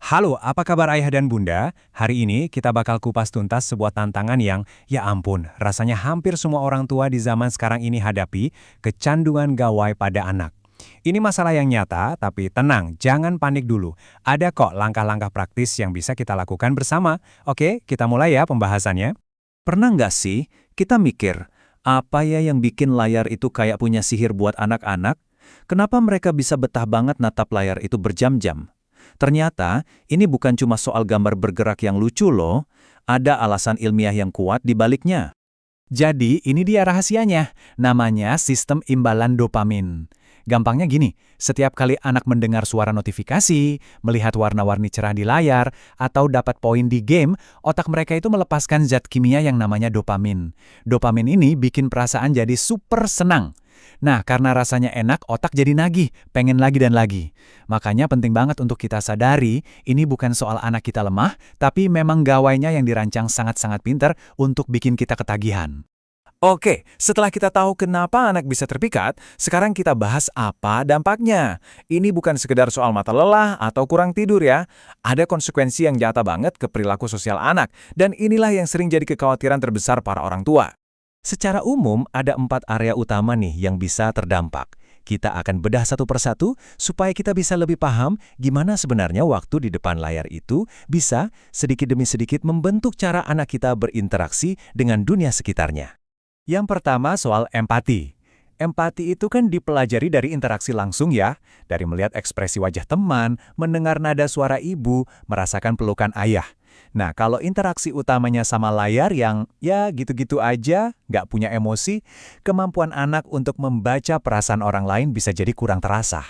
Halo, apa kabar ayah dan bunda? Hari ini kita bakal kupas tuntas sebuah tantangan yang, ya ampun, rasanya hampir semua orang tua di zaman sekarang ini hadapi, kecanduan gawai pada anak. Ini masalah yang nyata, tapi tenang, jangan panik dulu. Ada kok langkah-langkah praktis yang bisa kita lakukan bersama. Oke, kita mulai ya pembahasannya. Pernah nggak sih kita mikir, apa ya yang bikin layar itu kayak punya sihir buat anak-anak? Kenapa mereka bisa betah banget natap layar itu berjam-jam? Ternyata, ini bukan cuma soal gambar bergerak yang lucu loh, ada alasan ilmiah yang kuat di baliknya. Jadi, ini dia rahasianya. Namanya sistem imbalan dopamin. Gampangnya gini, setiap kali anak mendengar suara notifikasi, melihat warna-warni cerah di layar, atau dapat poin di game, otak mereka itu melepaskan zat kimia yang namanya dopamin. Dopamin ini bikin perasaan jadi super senang. Nah, karena rasanya enak, otak jadi nagih, pengen lagi dan lagi. Makanya penting banget untuk kita sadari, ini bukan soal anak kita lemah, tapi memang gawainya yang dirancang sangat-sangat pintar untuk bikin kita ketagihan. Oke, setelah kita tahu kenapa anak bisa terpikat, sekarang kita bahas apa dampaknya. Ini bukan sekedar soal mata lelah atau kurang tidur ya. Ada konsekuensi yang nyata banget ke perilaku sosial anak, dan inilah yang sering jadi kekhawatiran terbesar para orang tua. Secara umum, ada 4 area utama nih yang bisa terdampak. Kita akan bedah satu persatu supaya kita bisa lebih paham gimana sebenarnya waktu di depan layar itu bisa sedikit demi sedikit membentuk cara anak kita berinteraksi dengan dunia sekitarnya. Yang pertama soal empati. Empati itu kan dipelajari dari interaksi langsung ya, dari melihat ekspresi wajah teman, mendengar nada suara ibu, merasakan pelukan ayah. Nah, kalau interaksi utamanya sama layar yang ya gitu-gitu aja, nggak punya emosi, kemampuan anak untuk membaca perasaan orang lain bisa jadi kurang terasa.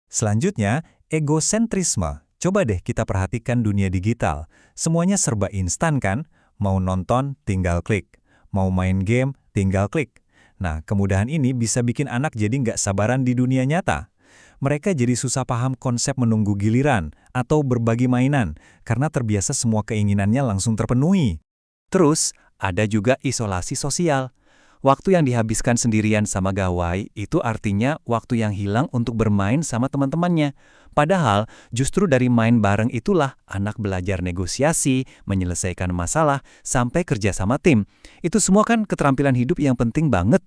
Selanjutnya, egosentrisme. Coba deh kita perhatikan dunia digital. Semuanya serba instan kan? Mau nonton, tinggal klik. Mau main game, tinggal klik. Nah, kemudahan ini bisa bikin anak jadi nggak sabaran di dunia nyata. Mereka jadi susah paham konsep menunggu giliran atau berbagi mainan karena terbiasa semua keinginannya langsung terpenuhi. Terus, ada juga isolasi sosial. Waktu yang dihabiskan sendirian sama gawai itu artinya waktu yang hilang untuk bermain sama teman-temannya. Padahal, justru dari main bareng itulah anak belajar negosiasi, menyelesaikan masalah, sampai kerja sama tim. Itu semua kan keterampilan hidup yang penting banget.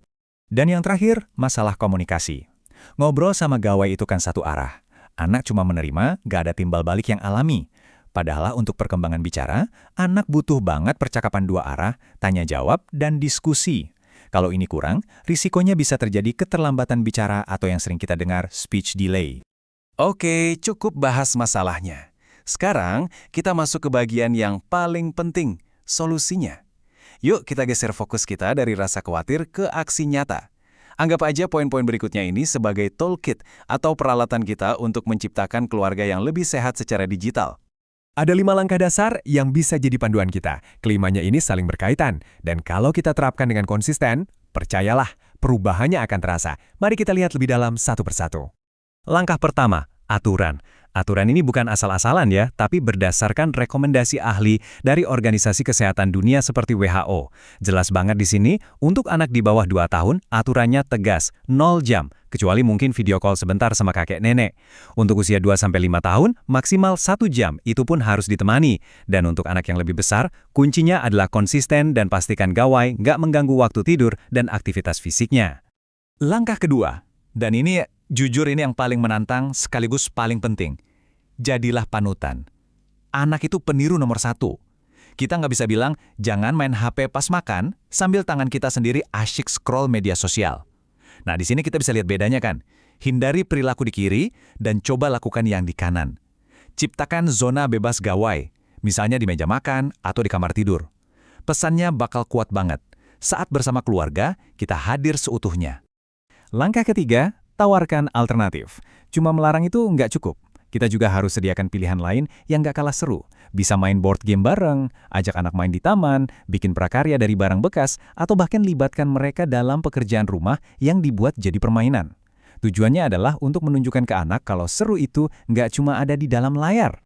Dan yang terakhir, masalah komunikasi. Ngobrol sama gawai itu kan satu arah. Anak cuma menerima, gak ada timbal balik yang alami. Padahal untuk perkembangan bicara, anak butuh banget percakapan dua arah, tanya jawab, dan diskusi. Kalau ini kurang, risikonya bisa terjadi keterlambatan bicara atau yang sering kita dengar speech delay. Oke, cukup bahas masalahnya. Sekarang, kita masuk ke bagian yang paling penting, solusinya. Yuk kita geser fokus kita dari rasa khawatir ke aksi nyata. Anggap aja poin-poin berikutnya ini sebagai toolkit atau peralatan kita untuk menciptakan keluarga yang lebih sehat secara digital. Ada 5 langkah dasar yang bisa jadi panduan kita. Kelimanya ini saling berkaitan. Dan kalau kita terapkan dengan konsisten, percayalah, perubahannya akan terasa. Mari kita lihat lebih dalam satu persatu. Langkah pertama, aturan. Aturan ini bukan asal-asalan ya, tapi berdasarkan rekomendasi ahli dari Organisasi Kesehatan Dunia seperti WHO. Jelas banget di sini, untuk anak di bawah 2 tahun, aturannya tegas, 0 jam, kecuali mungkin video call sebentar sama kakek nenek. Untuk usia 2-5 tahun, maksimal 1 jam, itu pun harus ditemani. Dan untuk anak yang lebih besar, kuncinya adalah konsisten dan pastikan gawai nggak mengganggu waktu tidur dan aktivitas fisiknya. Langkah kedua, dan ini jujur ini yang paling menantang sekaligus paling penting. Jadilah panutan. Anak itu peniru nomor 1. Kita nggak bisa bilang, jangan main HP pas makan, sambil tangan kita sendiri asyik scroll media sosial. Nah, di sini kita bisa lihat bedanya kan. Hindari perilaku di kiri, dan coba lakukan yang di kanan. Ciptakan zona bebas gawai, misalnya di meja makan atau di kamar tidur. Pesannya bakal kuat banget. Saat bersama keluarga, kita hadir seutuhnya. Langkah ketiga, tawarkan alternatif. Cuma melarang itu nggak cukup. Kita juga harus sediakan pilihan lain yang nggak kalah seru. Bisa main board game bareng, ajak anak main di taman, bikin prakarya dari barang bekas, atau bahkan libatkan mereka dalam pekerjaan rumah yang dibuat jadi permainan. Tujuannya adalah untuk menunjukkan ke anak kalau seru itu nggak cuma ada di dalam layar.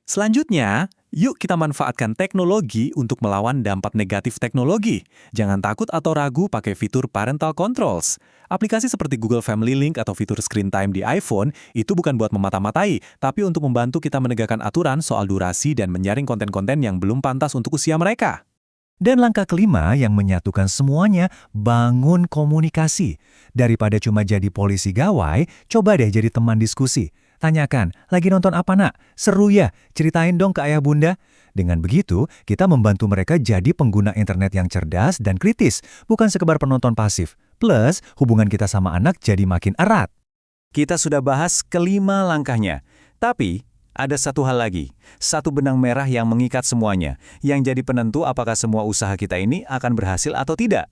Selanjutnya, Yuk kita manfaatkan teknologi untuk melawan dampak negatif teknologi. Jangan takut atau ragu pakai fitur parental controls. Aplikasi seperti Google Family Link atau fitur screen time di iPhone itu bukan buat memata-matai, tapi untuk membantu kita menegakkan aturan soal durasi dan menyaring konten-konten yang belum pantas untuk usia mereka. Dan langkah kelima yang menyatukan semuanya, bangun komunikasi. Daripada cuma jadi polisi gawai, coba deh jadi teman diskusi. Tanyakan, lagi nonton apa nak? Seru ya? Ceritain dong ke ayah bunda. Dengan begitu, kita membantu mereka jadi pengguna internet yang cerdas dan kritis, bukan sekedar penonton pasif. Plus, hubungan kita sama anak jadi makin erat. Kita sudah bahas kelima langkahnya. Tapi, ada satu hal lagi. Satu benang merah yang mengikat semuanya, yang jadi penentu apakah semua usaha kita ini akan berhasil atau tidak.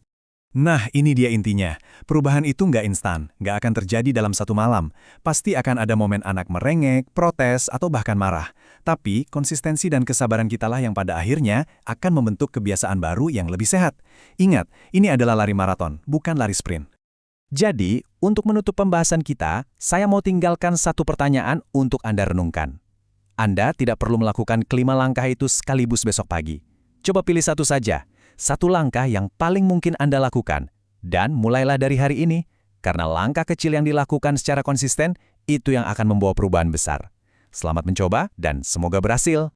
Nah, ini dia intinya. Perubahan itu nggak instan, nggak akan terjadi dalam satu malam. Pasti akan ada momen anak merengek, protes, atau bahkan marah. Tapi, konsistensi dan kesabaran kitalah yang pada akhirnya akan membentuk kebiasaan baru yang lebih sehat. Ingat, ini adalah lari maraton, bukan lari sprint. Jadi, untuk menutup pembahasan kita, saya mau tinggalkan satu pertanyaan untuk Anda renungkan. Anda tidak perlu melakukan kelima langkah itu sekaligus besok pagi. Coba pilih satu saja. Satu langkah yang paling mungkin Anda lakukan. Dan mulailah dari hari ini, karena langkah kecil yang dilakukan secara konsisten, itu yang akan membawa perubahan besar. Selamat mencoba dan semoga berhasil.